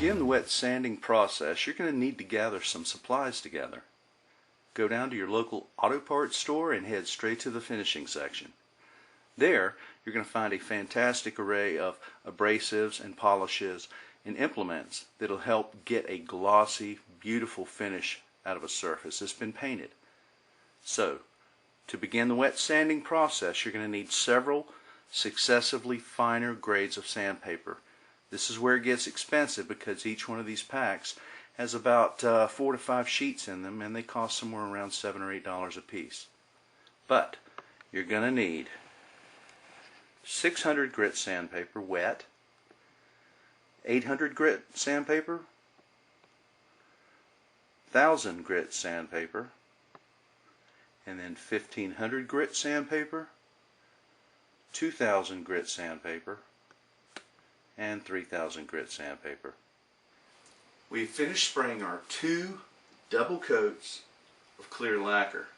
begin the wet sanding process, you're going to need to gather some supplies together. Go down to your local auto parts store and head straight to the finishing section. There, you're going to find a fantastic array of abrasives and polishes and implements that will help get a glossy, beautiful finish out of a surface that's been painted. So, to begin the wet sanding process, you're going to need several successively finer grades of sandpaper. This is where it gets expensive because each one of these packs has about 4 to 5 sheets in them, and they cost somewhere around $7 or $8 a piece. But you're going to need 600 grit sandpaper wet, 800 grit sandpaper, 1000 grit sandpaper, and then 1500 grit sandpaper, 2000 grit sandpaper, and 3000 grit sandpaper. We've finished spraying our 2 double coats of clear lacquer.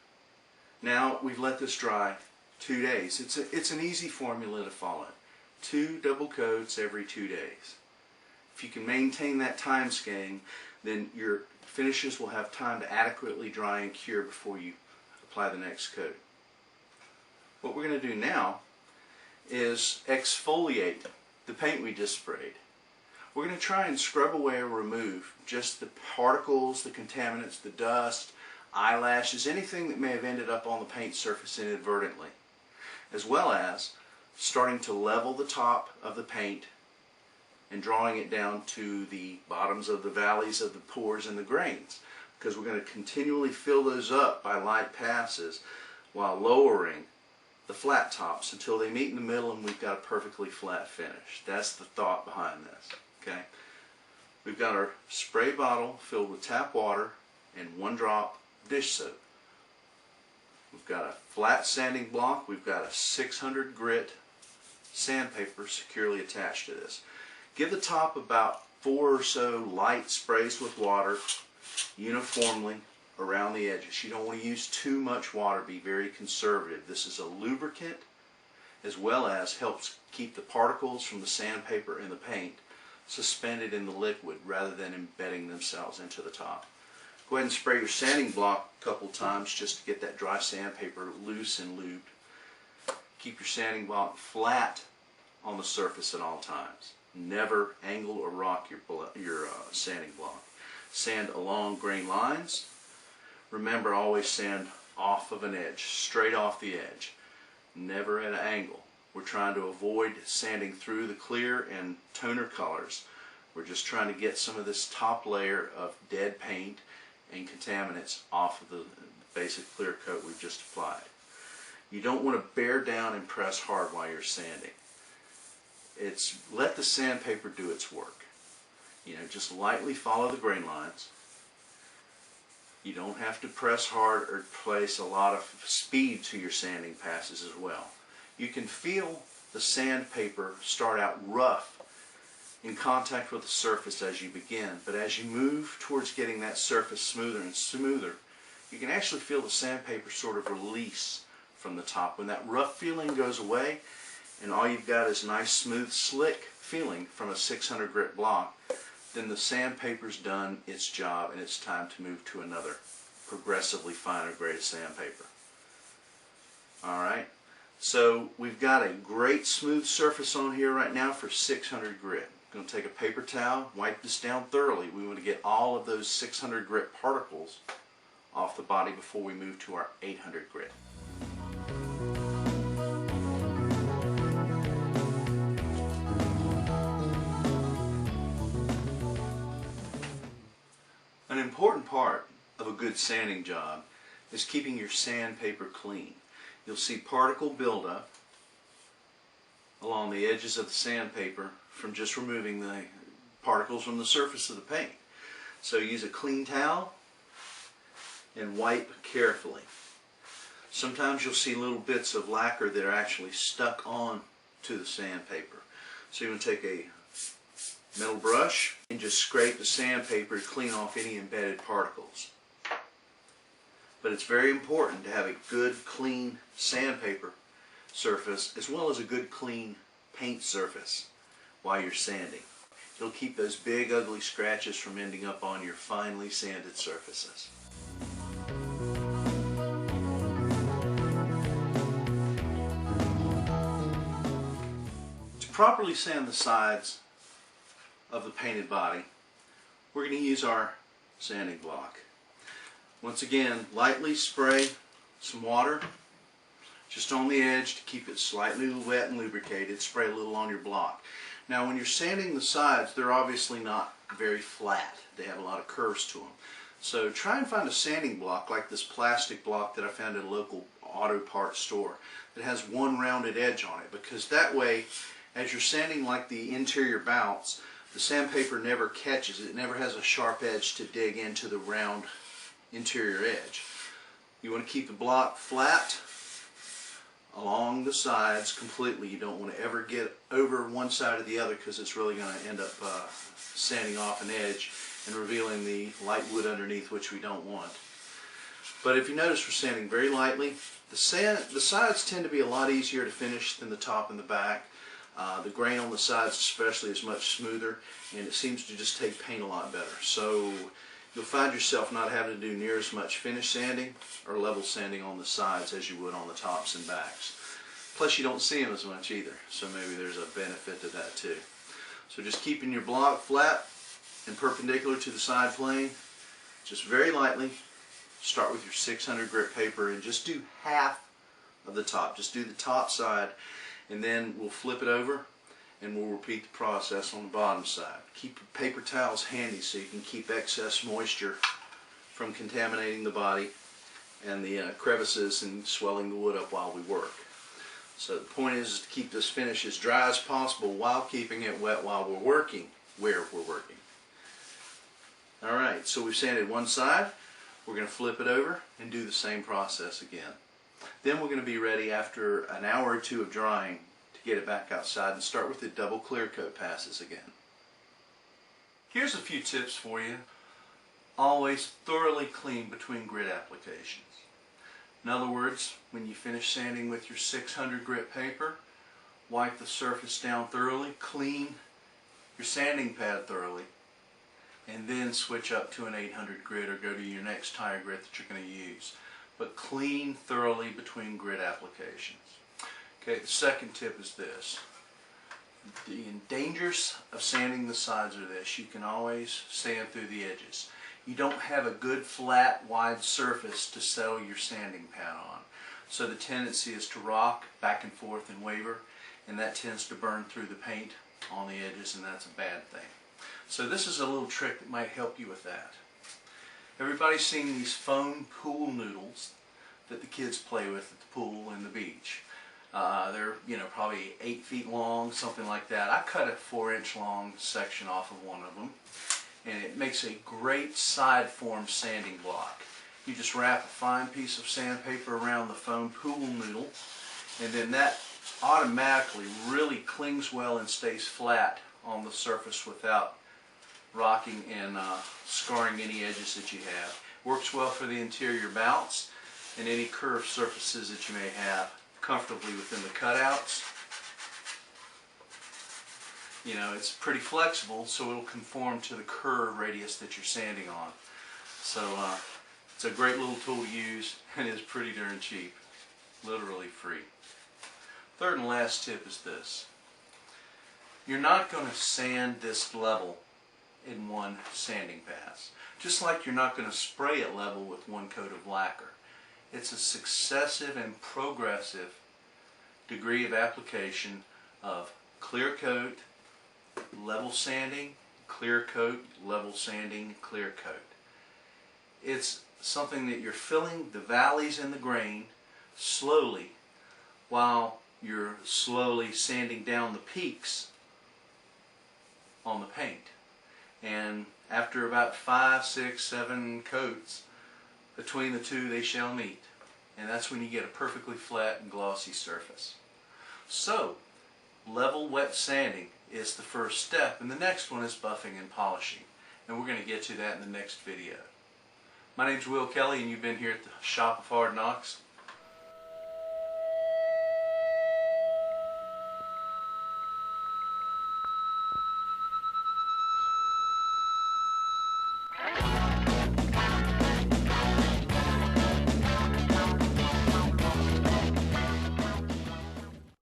Now we've let this dry 2 days. It's an easy formula to follow. 2 double coats every 2 days. If you can maintain that time scale, then your finishes will have time to adequately dry and cure before you apply the next coat. What we're going to do now is exfoliate the paint we just sprayed. We're going to try and scrub away or remove just the particles, the contaminants, the dust, eyelashes, anything that may have ended up on the paint surface inadvertently, as well as starting to level the top of the paint and drawing it down to the bottoms of the valleys of the pores and the grains, because we're going to continually fill those up by light passes while lowering the flat tops until they meet in the middle and we've got a perfectly flat finish. That's the thought behind this. Okay? We've got our spray bottle filled with tap water and 1 drop dish soap. We've got a flat sanding block. We've got a 600 grit sandpaper securely attached to this. Give the top about 4 or so light sprays with water uniformly around the edges. You don't want to use too much water. Be very conservative. This is a lubricant as well as helps keep the particles from the sandpaper and the paint suspended in the liquid rather than embedding themselves into the top. Go ahead and spray your sanding block a couple times just to get that dry sandpaper loose and lubed. Keep your sanding block flat on the surface at all times. Never angle or rock your sanding block. Sand along grain lines. Remember, always sand off of an edge, straight off the edge, never at an angle. We're trying to avoid sanding through the clear and toner colors. We're just trying to get some of this top layer of dead paint and contaminants off of the basic clear coat we've just applied. You don't want to bear down and press hard while you're sanding. Let the sandpaper do its work. Just lightly follow the grain lines. You don't have to press hard or place a lot of speed to your sanding passes as well. You can feel the sandpaper start out rough in contact with the surface as you begin, but as you move towards getting that surface smoother and smoother, you can actually feel the sandpaper sort of release from the top. When that rough feeling goes away and all you've got is nice, smooth, slick feeling from a 600 grit block, then the sandpaper's done its job and it's time to move to another progressively finer grade of sandpaper. Alright, so we've got a great smooth surface on here right now for 600 grit. I'm going to take a paper towel, wipe this down thoroughly. We want to get all of those 600 grit particles off the body before we move to our 800 grit. An important part of a good sanding job is keeping your sandpaper clean. You'll see particle buildup along the edges of the sandpaper from just removing the particles from the surface of the paint. So use a clean towel and wipe carefully. Sometimes you'll see little bits of lacquer that are actually stuck on to the sandpaper. So you want to take a metal brush and just scrape the sandpaper to clean off any embedded particles. But it's very important to have a good clean sandpaper surface as well as a good clean paint surface while you're sanding. It'll keep those big ugly scratches from ending up on your finely sanded surfaces. To properly sand the sides of the painted body, we're going to use our sanding block. Once again, lightly spray some water just on the edge to keep it slightly wet and lubricated. Spray a little on your block. Now when you're sanding the sides, they're obviously not very flat. They have a lot of curves to them. So try and find a sanding block like this plastic block that I found at a local auto parts store that has one rounded edge on it, because that way as you're sanding like the interior bounce, the sandpaper never catches it. It never has a sharp edge to dig into the round interior edge. You want to keep the block flat along the sides completely. You don't want to ever get over one side or the other, because it's really going to end up sanding off an edge and revealing the light wood underneath, which we don't want. But if you notice, we're sanding very lightly. The sides tend to be a lot easier to finish than the top and the back. The grain on the sides especially is much smoother, and it seems to just take paint a lot better. So you'll find yourself not having to do near as much finish sanding or level sanding on the sides as you would on the tops and backs. Plus you don't see them as much either, so maybe there's a benefit to that too. So just keeping your block flat and perpendicular to the side plane, just very lightly. Start with your 600 grit paper and just do half of the top. Just do the top side, and then we'll flip it over and we'll repeat the process on the bottom side. Keep your paper towels handy so you can keep excess moisture from contaminating the body and the crevices and swelling the wood up while we work. So the point is to keep this finish as dry as possible while keeping it wet while we're working, where we're working. Alright, so we've sanded one side. We're going to flip it over and do the same process again. Then we're going to be ready after an hour or two of drying to get it back outside and start with the double clear coat passes again. Here's a few tips for you. Always thoroughly clean between grit applications. In other words, when you finish sanding with your 600 grit paper, wipe the surface down thoroughly, clean your sanding pad thoroughly, and then switch up to an 800 grit or go to your next higher grit that you're going to use. But clean thoroughly between grit applications. Okay, the second tip is this. The dangers of sanding the sides are this. You can always sand through the edges. You don't have a good flat wide surface to settle your sanding pad on. So the tendency is to rock back and forth and waver, and that tends to burn through the paint on the edges, and that's a bad thing. So this is a little trick that might help you with that. Everybody's seen these foam pool noodles that the kids play with at the pool and the beach. They're probably 8 feet long, something like that. I cut a 4-inch long section off of one of them, and it makes a great side form sanding block. You just wrap a fine piece of sandpaper around the foam pool noodle, and then that automatically really clings well and stays flat on the surface without rocking and scarring any edges that you have. Works well for the interior bounce and any curved surfaces that you may have comfortably within the cutouts. You know, it's pretty flexible, so it'll conform to the curve radius that you're sanding on. So it's a great little tool to use, and it's pretty darn cheap. Literally free. Third and last tip is this. You're not going to sand this level in one sanding pass. Just like you're not going to spray it level with one coat of lacquer. It's a successive and progressive degree of application of clear coat, level sanding, clear coat, level sanding, clear coat. It's something that you're filling the valleys in the grain slowly while you're slowly sanding down the peaks on the paint. And after about 5, 6, 7 coats, between the two they shall meet. And that's when you get a perfectly flat and glossy surface. So, level wet sanding is the first step, and the next one is buffing and polishing. And we're going to get to that in the next video. My name's Will Kelly, and you've been here at the Shop of Hard Knocks.